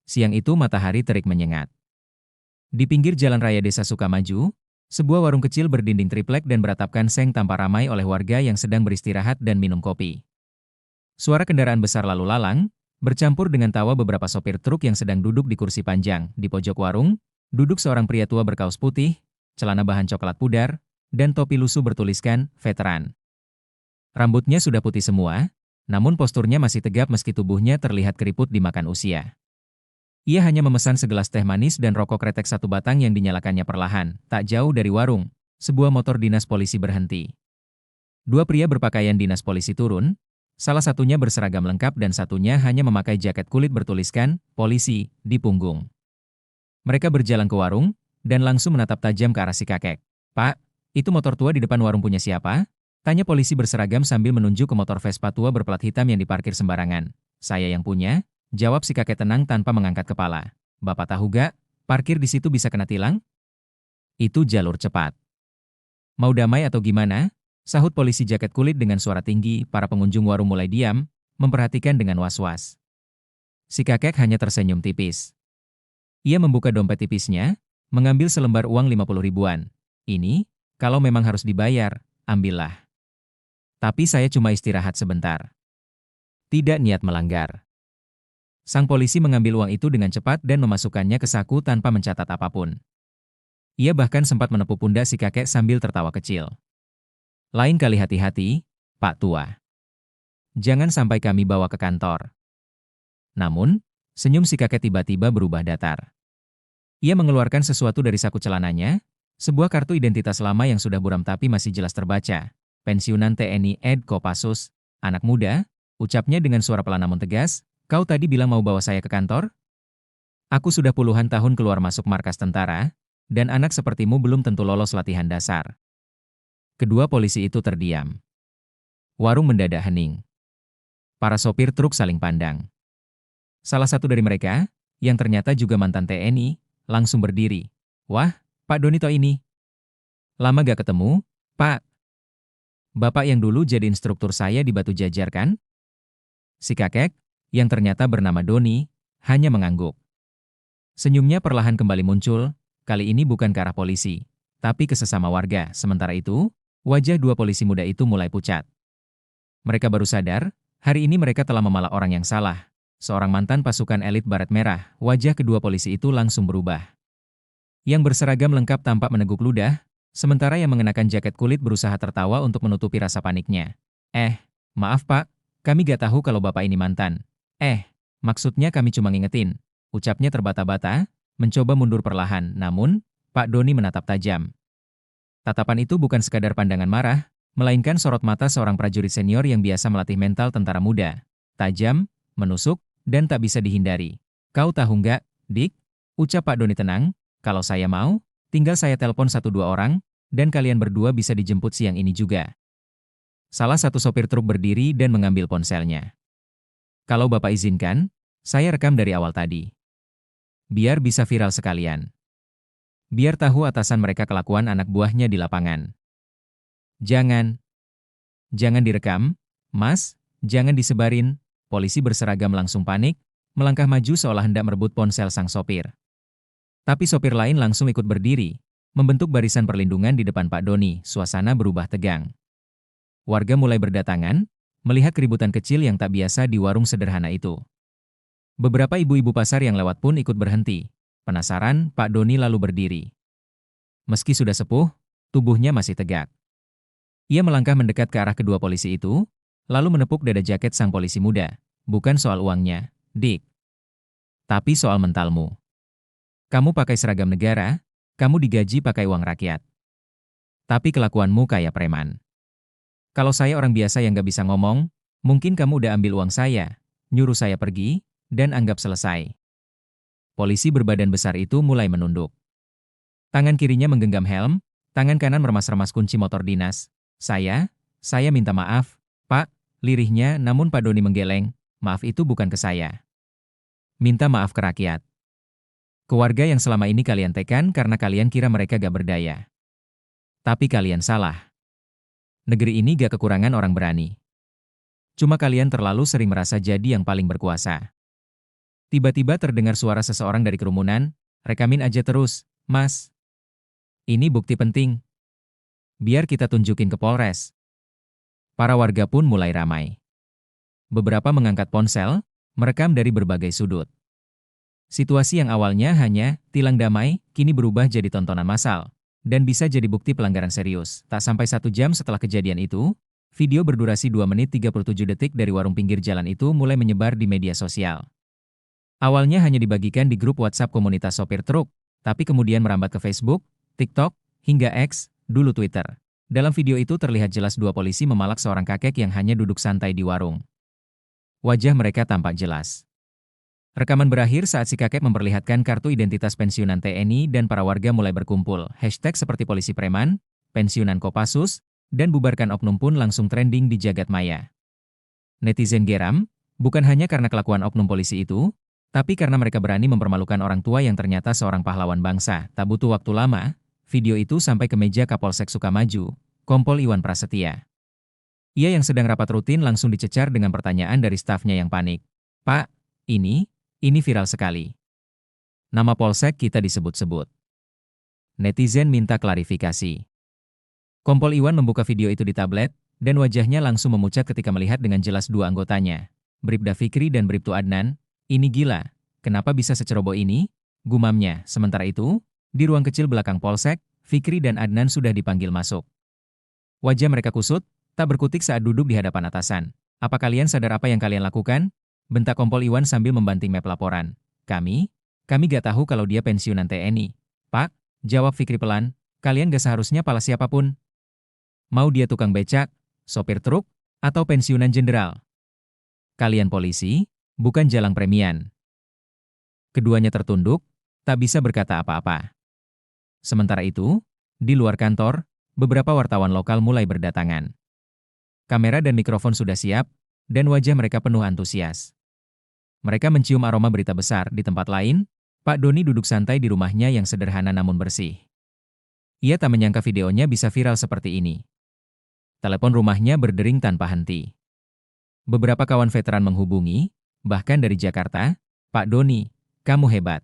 Siang itu matahari terik menyengat. Di pinggir jalan raya Desa Sukamaju, sebuah warung kecil berdinding triplek dan beratapkan seng tampak ramai oleh warga yang sedang beristirahat dan minum kopi. Suara kendaraan besar lalu lalang, bercampur dengan tawa beberapa sopir truk yang sedang duduk di kursi panjang. Di pojok warung, duduk seorang pria tua berkaos putih, celana bahan coklat pudar, dan topi lusuh bertuliskan, veteran. Rambutnya sudah putih semua, namun posturnya masih tegap meski tubuhnya terlihat keriput dimakan usia. Ia hanya memesan segelas teh manis dan rokok kretek satu batang yang dinyalakannya perlahan. Tak jauh dari warung, sebuah motor dinas polisi berhenti. Dua pria berpakaian dinas polisi turun, salah satunya berseragam lengkap dan satunya hanya memakai jaket kulit bertuliskan, polisi, di punggung. Mereka berjalan ke warung, dan langsung menatap tajam ke arah si kakek. "Pak, itu motor tua di depan warung punya siapa?" Tanya polisi berseragam sambil menunjuk ke motor Vespa tua berplat hitam yang diparkir sembarangan. "Saya yang punya," jawab si kakek tenang tanpa mengangkat kepala. "Bapak tahu gak, parkir di situ bisa kena tilang? Itu jalur cepat." "Mau damai atau gimana?" Sahut polisi jaket kulit dengan suara tinggi. Para pengunjung warung mulai diam, memperhatikan dengan was-was. Si kakek hanya tersenyum tipis. Ia membuka dompet tipisnya, mengambil selembar uang 50 ribuan. "Ini, kalau memang harus dibayar, ambillah. Tapi saya cuma istirahat sebentar." Tidak niat melanggar. Sang polisi mengambil uang itu dengan cepat dan memasukkannya ke saku tanpa mencatat apapun. Ia bahkan sempat menepuk pundak si kakek sambil tertawa kecil. "Lain kali hati-hati, Pak Tua. Jangan sampai kami bawa ke kantor." Namun, senyum si kakek tiba-tiba berubah datar. Ia mengeluarkan sesuatu dari saku celananya, sebuah kartu identitas lama yang sudah buram tapi masih jelas terbaca. "Pensiunan TNI Ed Kopassus, anak muda," ucapnya dengan suara pelan namun tegas. "Kau tadi bilang mau bawa saya ke kantor? Aku sudah puluhan tahun keluar masuk markas tentara, dan anak sepertimu belum tentu lolos latihan dasar." Kedua polisi itu terdiam. Warung mendadak hening. Para sopir truk saling pandang. Salah satu dari mereka, yang ternyata juga mantan TNI, langsung berdiri. "Wah, Pak Doni toh ini. Lama gak ketemu, Pak. Bapak yang dulu jadi instruktur saya di Batu Jajar kan?" Si kakek, yang ternyata bernama Doni, hanya mengangguk. Senyumnya perlahan kembali muncul, kali ini bukan ke arah polisi, tapi ke sesama warga. Sementara itu, wajah dua polisi muda itu mulai pucat. Mereka baru sadar, hari ini mereka telah memalak orang yang salah. Seorang mantan pasukan elit baret merah, wajah kedua polisi itu langsung berubah. Yang berseragam lengkap tampak meneguk ludah, sementara yang mengenakan jaket kulit berusaha tertawa untuk menutupi rasa paniknya. Maaf Pak, kami gak tahu kalau Bapak ini mantan." Maksudnya kami cuma ngingetin," ucapnya terbata-bata, mencoba mundur perlahan, namun, Pak Doni menatap tajam. Tatapan itu bukan sekadar pandangan marah, melainkan sorot mata seorang prajurit senior yang biasa melatih mental tentara muda. Tajam, menusuk, dan tak bisa dihindari. "Kau tahu nggak, Dik?" ucap Pak Doni tenang, "kalau saya mau, tinggal saya telepon 1-2 orang, dan kalian berdua bisa dijemput siang ini juga." Salah satu sopir truk berdiri dan mengambil ponselnya. "Kalau Bapak izinkan, saya rekam dari awal tadi. Biar bisa viral sekalian. Biar tahu atasan mereka kelakuan anak buahnya di lapangan." "Jangan. Jangan direkam, Mas, jangan disebarin." Polisi berseragam langsung panik, melangkah maju seolah hendak merebut ponsel sang sopir. Tapi sopir lain langsung ikut berdiri, membentuk barisan perlindungan di depan Pak Doni. Suasana berubah tegang. Warga mulai berdatangan, melihat keributan kecil yang tak biasa di warung sederhana itu. Beberapa ibu-ibu pasar yang lewat pun ikut berhenti. Penasaran, Pak Doni lalu berdiri. Meski sudah sepuh, tubuhnya masih tegak. Ia melangkah mendekat ke arah kedua polisi itu, lalu menepuk dada jaket sang polisi muda. "Bukan soal uangnya, Dik. Tapi soal mentalmu. Kamu pakai seragam negara, kamu digaji pakai uang rakyat. Tapi kelakuanmu kayak preman. Kalau saya orang biasa yang gak bisa ngomong, mungkin kamu udah ambil uang saya, nyuruh saya pergi, dan anggap selesai." Polisi berbadan besar itu mulai menunduk. Tangan kirinya menggenggam helm, tangan kanan meremas-remas kunci motor dinas. Saya minta maaf, Pak," lirihnya, namun Pak Doni menggeleng. "Maaf itu bukan ke saya. Minta maaf ke rakyat. Ke warga yang selama ini kalian tekan karena kalian kira mereka gak berdaya. Tapi kalian salah. Negeri ini gak kekurangan orang berani. Cuma kalian terlalu sering merasa jadi yang paling berkuasa." Tiba-tiba terdengar suara seseorang dari kerumunan, "Rekamin aja terus, Mas. Ini bukti penting. Biar kita tunjukin ke Polres." Para warga pun mulai ramai. Beberapa mengangkat ponsel, merekam dari berbagai sudut. Situasi yang awalnya hanya tilang damai, kini berubah jadi tontonan massal. Dan bisa jadi bukti pelanggaran serius. Tak sampai 1 jam setelah kejadian itu, video berdurasi 2 menit 37 detik dari warung pinggir jalan itu mulai menyebar di media sosial. Awalnya hanya dibagikan di grup WhatsApp komunitas sopir truk, tapi kemudian merambat ke Facebook, TikTok, hingga X, dulu Twitter. Dalam video itu terlihat jelas 2 polisi memalak seorang kakek yang hanya duduk santai di warung. Wajah mereka tampak jelas. Rekaman berakhir saat si kakek memperlihatkan kartu identitas pensiunan TNI dan para warga mulai berkumpul. Hashtag seperti polisi preman, pensiunan Kopassus, dan bubarkan oknum pun langsung trending di jagat maya. Netizen geram, bukan hanya karena kelakuan oknum polisi itu, tapi karena mereka berani mempermalukan orang tua yang ternyata seorang pahlawan bangsa. Tak butuh waktu lama, video itu sampai ke meja Kapolsek Sukamaju, Kompol Iwan Prasetya. Ia yang sedang rapat rutin langsung dicecar dengan pertanyaan dari stafnya yang panik. "Pak, ini viral sekali. Nama polsek kita disebut-sebut." Netizen minta klarifikasi. Kompol Iwan membuka video itu di tablet, dan wajahnya langsung memucat ketika melihat dengan jelas 2 anggotanya. Bribda Fikri dan Bribtu Adnan, "Ini gila, kenapa bisa seceroboh ini?" gumamnya. Sementara itu, di ruang kecil belakang polsek, Fikri dan Adnan sudah dipanggil masuk. Wajah mereka kusut, tak berkutik saat duduk di hadapan atasan. "Apa kalian sadar apa yang kalian lakukan?" bentak Kompol Iwan sambil membanting map laporan. Kami gak tahu kalau dia pensiunan TNI." "Pak," jawab Fikri pelan, "kalian gak seharusnya pala siapapun. Mau dia tukang becak, sopir truk, atau pensiunan jenderal. Kalian polisi, bukan jalang premian." Keduanya tertunduk, tak bisa berkata apa-apa. Sementara itu, di luar kantor, beberapa wartawan lokal mulai berdatangan. Kamera dan mikrofon sudah siap, dan wajah mereka penuh antusias. Mereka mencium aroma berita besar. Di tempat lain, Pak Doni duduk santai di rumahnya yang sederhana namun bersih. Ia tak menyangka videonya bisa viral seperti ini. Telepon rumahnya berdering tanpa henti. Beberapa kawan veteran menghubungi, bahkan dari Jakarta. "Pak Doni, kamu hebat.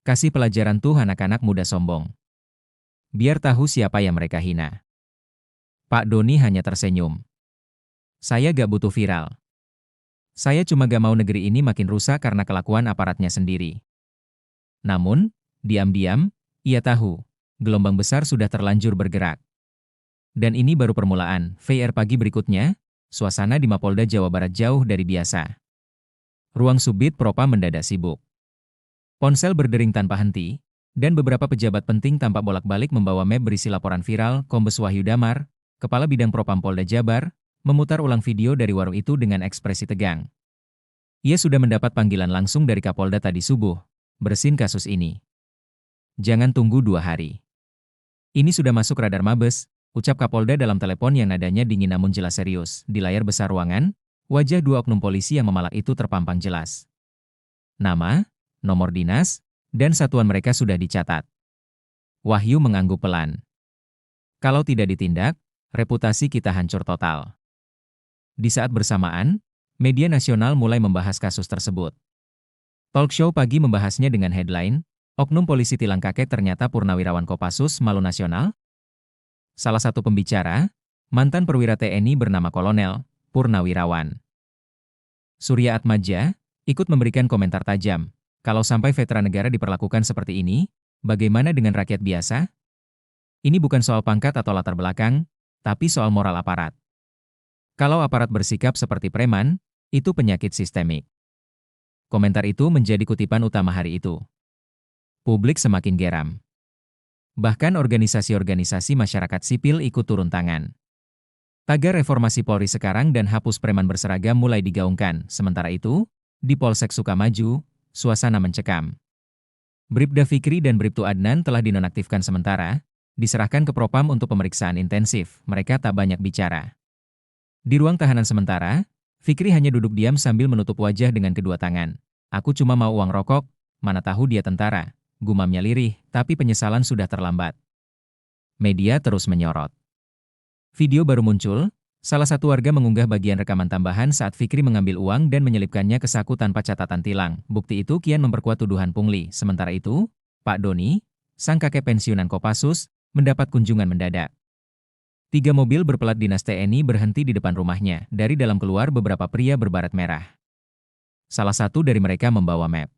Kasih pelajaran tuh anak-anak muda sombong. Biar tahu siapa yang mereka hina." Pak Doni hanya tersenyum. "Saya gak butuh viral. Saya cuma gak mau negeri ini makin rusak karena kelakuan aparatnya sendiri." Namun, diam-diam, ia tahu, gelombang besar sudah terlanjur bergerak. Dan ini baru permulaan. VR pagi berikutnya, suasana di Mapolda Jawa Barat jauh dari biasa. Ruang Subdit Propam mendadak sibuk. Ponsel berdering tanpa henti, dan beberapa pejabat penting tampak bolak-balik membawa map berisi laporan viral. Kombes Wahyu Damar, Kepala Bidang Propam Polda Jabar, memutar ulang video dari warung itu dengan ekspresi tegang. Ia sudah mendapat panggilan langsung dari Kapolda tadi subuh. "Bersin kasus ini. Jangan tunggu 2 hari. Ini sudah masuk radar Mabes," ucap Kapolda dalam telepon yang nadanya dingin namun jelas serius. Di layar besar ruangan, wajah 2 oknum polisi yang memalak itu terpampang jelas. Nama, nomor dinas, dan satuan mereka sudah dicatat. Wahyu mengangguk pelan. "Kalau tidak ditindak, reputasi kita hancur total." Di saat bersamaan, media nasional mulai membahas kasus tersebut. Talkshow pagi membahasnya dengan headline, "Oknum polisi tilang kakek ternyata purnawirawan Kopassus malu nasional." Salah satu pembicara, mantan perwira TNI bernama Kolonel Purnawirawan Surya Atmaja, ikut memberikan komentar tajam. "Kalau sampai veteran negara diperlakukan seperti ini, bagaimana dengan rakyat biasa? Ini bukan soal pangkat atau latar belakang, tapi soal moral aparat. Kalau aparat bersikap seperti preman, itu penyakit sistemik." Komentar itu menjadi kutipan utama hari itu. Publik semakin geram. Bahkan organisasi-organisasi masyarakat sipil ikut turun tangan. Tagar reformasi Polri sekarang dan hapus preman berseragam mulai digaungkan. Sementara itu, di Polsek Sukamaju, suasana mencekam. Bribda Fikri dan Bribtu Adnan telah dinonaktifkan sementara, diserahkan ke Propam untuk pemeriksaan intensif. Mereka tak banyak bicara. Di ruang tahanan sementara, Fikri hanya duduk diam sambil menutup wajah dengan kedua tangan. "Aku cuma mau uang rokok, mana tahu dia tentara," gumamnya lirih, tapi penyesalan sudah terlambat. Media terus menyorot. Video baru muncul, Salah satu warga mengunggah bagian rekaman tambahan saat Fikri mengambil uang dan menyelipkannya ke saku tanpa catatan tilang. Bukti itu kian memperkuat tuduhan pungli. Sementara itu, Pak Doni, sang kakek pensiunan Kopassus, mendapat kunjungan mendadak. 3 mobil berplat dinas TNI berhenti di depan rumahnya. Dari dalam keluar beberapa pria berbaret merah. Salah satu dari mereka membawa map.